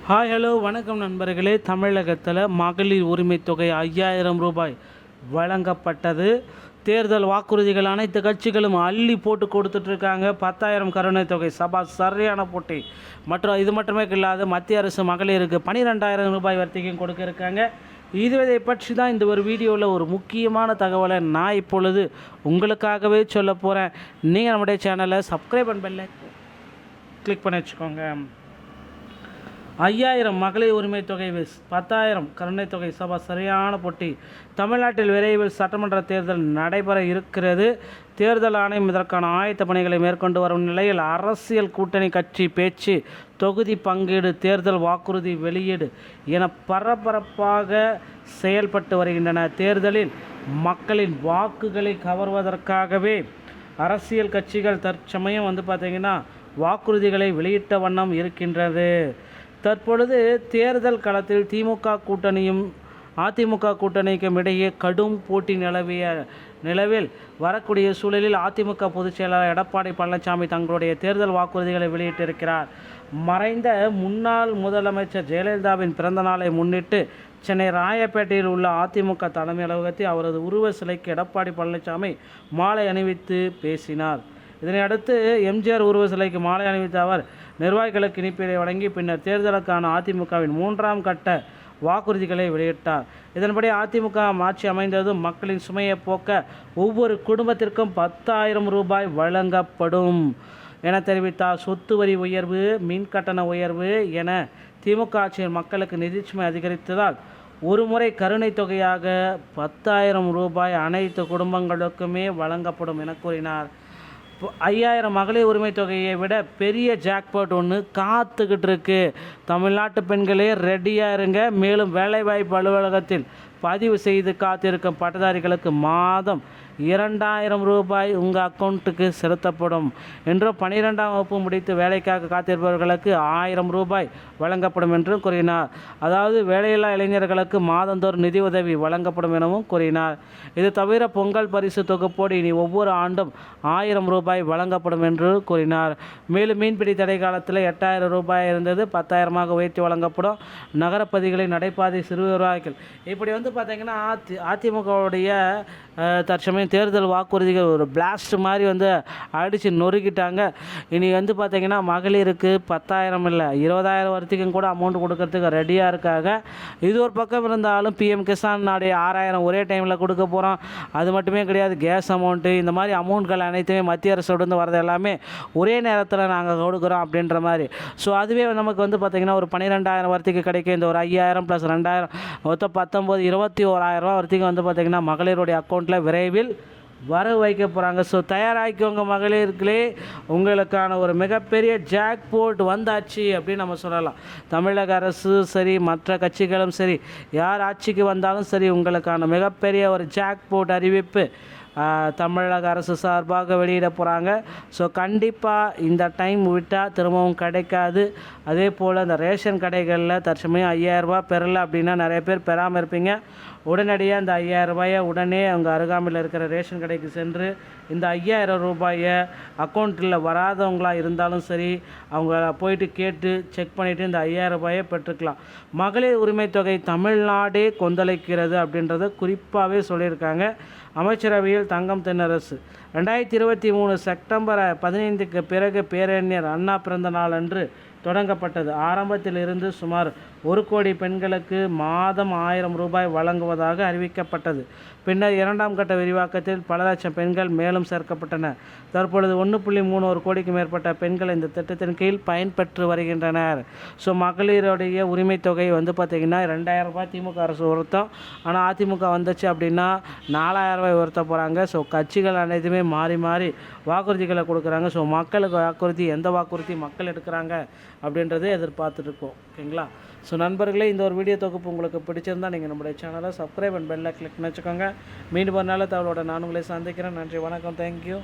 Hi hello வணக்கம் நண்பர்களே. தமிழகத்தில் மகளிர் உரிமை தொகை 5000 ரூபாய் வழங்கப்பட்டது. தேர்தல் வாக்குறுதிகள் அனைத்து கட்சிகளும் அள்ளி போட்டு கொடுத்துட்ருக்காங்க. 10,000 கருணை தொகை சபா சரியான போட்டி. மற்றும் இது மட்டுமே இல்லாத மத்திய அரசு மகளிருக்கு 12,000 ரூபாய் வரைக்கும் கொடுக்க இருக்காங்க. இதை பற்றி தான் இந்த ஒரு வீடியோவில் ஒரு முக்கியமான தகவலை நான் இப்பொழுது உங்களுக்காகவே சொல்ல போகிறேன். நீங்கள் நம்முடைய சேனலை சப்ஸ்கிரைப் பண்ண பெல்லை கிளிக் பண்ணி வச்சுக்கோங்க. 5000 மகளிர் உரிமை தொகை 10,000 கருணை தொகை சபா சரியான போட்டி. தமிழ்நாட்டில் விரைவில் சட்டமன்ற தேர்தல் நடைபெற இருக்கிறது. தேர்தல் ஆணையம் இதற்கான ஆயத்த பணிகளை மேற்கொண்டு வரும் நிலையில் அரசியல் கூட்டணி கட்சி பேச்சு, தொகுதி பங்கீடு, தேர்தல் வாக்குறுதி வெளியீடு என பரபரப்பாக செயல்பட்டு வருகின்றன. தேர்தலில் மக்களின் வாக்குகளை கவர்வதற்காகவே அரசியல் கட்சிகள் தற்சமயம் பார்த்திங்கன்னா வாக்குறுதிகளை வெளியிட்ட வண்ணம் இருக்கின்றது. தற்பொழுது தேர்தல் களத்தில் திமுக கூட்டணியும் அதிமுக கூட்டணிக்கும் இடையே கடும் போட்டி நிலவில் வரக்கூடிய சூழலில் அதிமுக பொதுச் செயலாளர் எடப்பாடி பழனிசாமி தங்களுடைய தேர்தல் வாக்குறுதிகளை வெளியிட்டிருக்கிறார். மறைந்த முன்னாள் முதலமைச்சர் ஜெயலலிதாவின் பிறந்த நாளை முன்னிட்டு சென்னை ராயப்பேட்டையில் உள்ள அதிமுக தலைமை அலுவலகத்தில் அவரது உருவ சிலைக்கு எடப்பாடி பழனிசாமி மாலை அணிவித்து பேசினார். இதனை அடுத்து எம்ஜிஆர் உருவ சிலைக்கு மாலை அணிவித்த அவர் நிர்வாகிகளுக்கு இனிப்பை வழங்கி பின்னர் தேர்தலுக்கான அதிமுகவின் 3ஆம் கட்ட வாக்குறுதிகளை வெளியிட்டார். இதன்படி அதிமுக ஆட்சி அமைந்ததும் மக்களின் சுமையை போக்க ஒவ்வொரு குடும்பத்திற்கும் 10,000 ரூபாய் வழங்கப்படும் என தெரிவித்தார். சொத்து வரி உயர்வு, மின் கட்டண உயர்வு என திமுக ஆட்சியில் மக்களுக்கு நிதிச்சுமை அதிகரித்ததால் ஒருமுறை கருணை தொகையாக 10,000 ரூபாய் அனைத்து குடும்பங்களுக்குமே வழங்கப்படும் என கூறினார். 5000 மகளிர் உரிமை தொகையை விட பெரிய ஜாக்பாட் ஒன்று காத்துக்கிட்டு இருக்கு. தமிழ்நாட்டு பெண்களே ரெடியாக இருங்க. மேலும் வேலைவாய்ப்பு அலுவலகத்தில் பதிவு செய்து காத்திருக்கும் பட்டதாரிகளுக்கு மாதம் 2,000 ரூபாய் உங்கள் அக்கௌண்ட்டுக்கு செலுத்தப்படும் என்றும் 12ஆம் வகுப்பு முடித்து வேலைக்காக காத்திருப்பவர்களுக்கு 1000 ரூபாய் வழங்கப்படும் என்றும் கூறினார். அதாவது வேலையில்லா இளைஞர்களுக்கு மாதந்தோறும் நிதி உதவி வழங்கப்படும் எனவும் கூறினார். இது தவிர பொங்கல் பரிசு தொகுப்போடு இனி ஒவ்வொரு ஆண்டும் 1000 ரூபாய் வழங்கப்படும் என்று கூறினார். மேலும் மீன்பிடி தடை காலத்தில் 8,000 ரூபாய் இருந்தது 10,000 உயர்த்தி வழங்கப்படும். நகரப்பகுதிகளில் நடைபாதை சிறு விவசாயிகள் இப்படி பார்த்தீங்கன்னா அதிமுகவுடைய தற்சமயம் தேர்தல் வாக்குறுதிகள் ஒரு பிளாஸ்ட் மாதிரி அடித்து நொறுக்கிட்டாங்க. இனி பார்த்திங்கன்னா மகளிருக்கு 10,000 இல்லை 20,000 வரைக்கும் கூட அமௌண்ட் கொடுக்கறதுக்கு ரெடியாக இருக்காங்க. இது ஒரு பக்கம் இருந்தாலும் பிஎம் கிசான் நாடைய 6,000 ஒரே டைமில் கொடுக்க போகிறோம். அது மட்டுமே கிடையாது, கேஸ் அமௌண்ட்டு இந்த மாதிரி அமௌண்ட்கள் அனைத்துமே மத்திய அரசோடு வரது எல்லாமே ஒரே நேரத்தில் நாங்கள் கொடுக்குறோம் அப்படின்ற மாதிரி. ஸோ அதுவே நமக்கு பார்த்திங்கன்னா ஒரு 12,000 வரைக்கும் கிடைக்கும். இந்த ஒரு 5,000 + 2,000 மொத்தம் 19 21,000 ரூபா வரைக்கும் பார்த்திங்கன்னா மகளிருடைய அக்கௌண்ட்டில் விரைவில் வர வைக்க போகிறாங்க. ஸோ தயாராகிக்கோங்க மகளிர்களே, உங்களுக்கான ஒரு மிகப்பெரிய ஜாக்பாட் வந்தாச்சு அப்படின்னு நம்ம சொல்லலாம். தமிழக அரசு சரி, மற்ற கட்சிகளும் சரி, யார் ஆட்சிக்கு வந்தாலும் சரி, உங்களுக்கான மிகப்பெரிய ஒரு ஜாக்பாட் அறிவிப்பு தமிழக அரசு சார்பாக வெளியிட போகிறாங்க. ஸோ கண்டிப்பாக இந்த டைம் விட்டால் திரும்பவும் கிடைக்காது. அதே போல் இந்த ரேஷன் கடைகளில் தற்சமயம் 5,000 ரூபாய் பெறலை அப்படின்னா நிறைய பேர் பெறாமல் இருப்பீங்க. உடனடியாக இந்த 5,000 ரூபாயை உடனே அவங்க அருகாமையில் இருக்கிற ரேஷன் கடைக்கு சென்று இந்த 5,000 ரூபாயை அக்கௌண்ட்டில் வராதவங்களாக இருந்தாலும் சரி, அவங்க போயிட்டு கேட்டு செக் பண்ணிவிட்டு இந்த 5,000 ரூபாயை பெற்றுக்கலாம். மகளிர் உரிமை தொகை தமிழ்நாடே கொந்தளிக்கிறது அப்படின்றத குறிப்பாகவே சொல்லியிருக்காங்க. அமைச்சரவையில் தங்கம் தென்னரசு 2023 செப்டம்பர் 15க்கு பிறகு பேரறிஞர் அண்ணா பிறந்த நாள் அன்று தொடங்கப்பட்டது. ஆரம்பத்தில் இருந்து சுமார் 1 கோடி பெண்களுக்கு மாதம் 1000 ரூபாய் வழங்குவதாக அறிவிக்கப்பட்டது. பின்னர் 2ஆம் கட்ட விரிவாக்கத்தில் பல லட்சம் பெண்கள் மேலும் சேர்க்கப்பட்டனர். தற்பொழுது 1.31 கோடிக்கு மேற்பட்ட பெண்கள் இந்த திட்டத்தின் கீழ் பயன்பெற்று வருகின்றனர். ஸோ மகளிருடைய உரிமை தொகை பார்த்திங்கன்னா 2,000 ரூபாய் திமுக அரசு உயர்த்தம். ஆனால் அதிமுக வந்துச்சு அப்படின்னா 4,000 ரூபாய் உயர்த்த போகிறாங்க. ஸோ கட்சிகள் அனைத்துமே மாறி மாறி வாக்குறுதிகளை கொடுக்குறாங்க. ஸோ மக்களுக்கு வாக்குறுதி எந்த வாக்குறுதி மக்கள் எடுக்கிறாங்க அப்படின்றத எதிர்பார்த்துட்ருக்கோம். ஓகேங்களா? ஸோ நண்பர்களே, இந்த ஒரு வீடியோ தொகுப்பு உங்களுக்கு பிடிச்சிருந்தால் நீங்கள் நம்முடைய சேனலை சப்ஸ்கிரைப் அண்ட் பெல்லை கிளிக் பண்ணி வச்சுக்கோங்க. மீண்டும் ஒரு நாள் தகவலோட நான் உங்களை சந்திக்கிறேன். நன்றி, வணக்கம், தேங்க்யூ.